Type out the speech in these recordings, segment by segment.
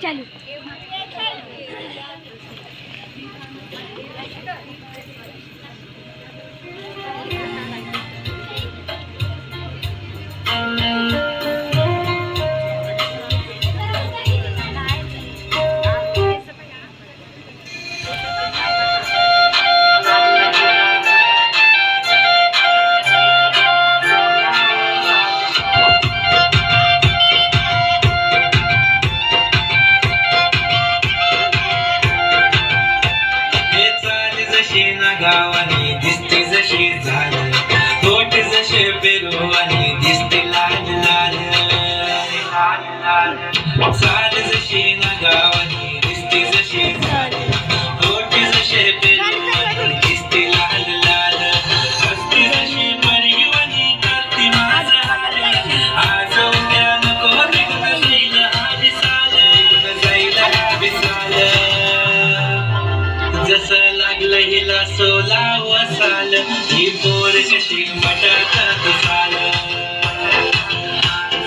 चालू गावानी दिसते जशी झाल तोट जसे बेगवानी दिसते लाल लाल चाल जशी ना गावानी दिसते जशी झाल तोट जसे बेगवानी दिसते लाल लाल हसते जशी परिवानी करते माझ हाल आज उद्या नको निघून जाईल हा विसाल जसं लागलं हिला सोलाव साल ही पोर कशी मटकत चाल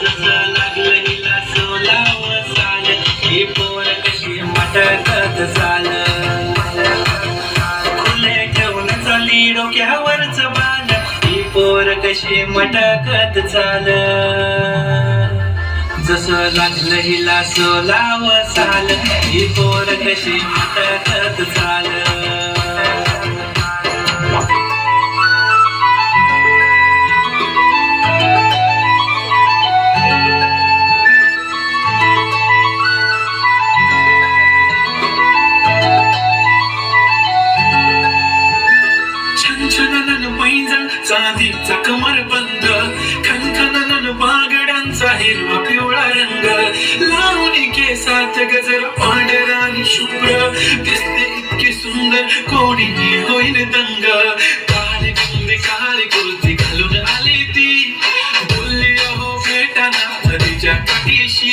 जसं लागलं हिला सोलाव साल ही पोर कशी मटकत चाल खुले ठेवून चाली डोक्यावरच बाल ही पोर कशी मटकत चाल जसं लागलं हिला सोलाव साल ही पोर कशी मटकत चाल छनछनन पैंजण चांदीचा कमरबंद खनखनन बागड्यांचा हिरवा पिवळा रंग लावणी केसात गजर पांढरा आणि शुभ्र दिसते इतकी सुंदर कोणीही होईन दंग काळे कुर्ती घालून आली ती बोलली अहो भेटाना तिच्या पाठीशी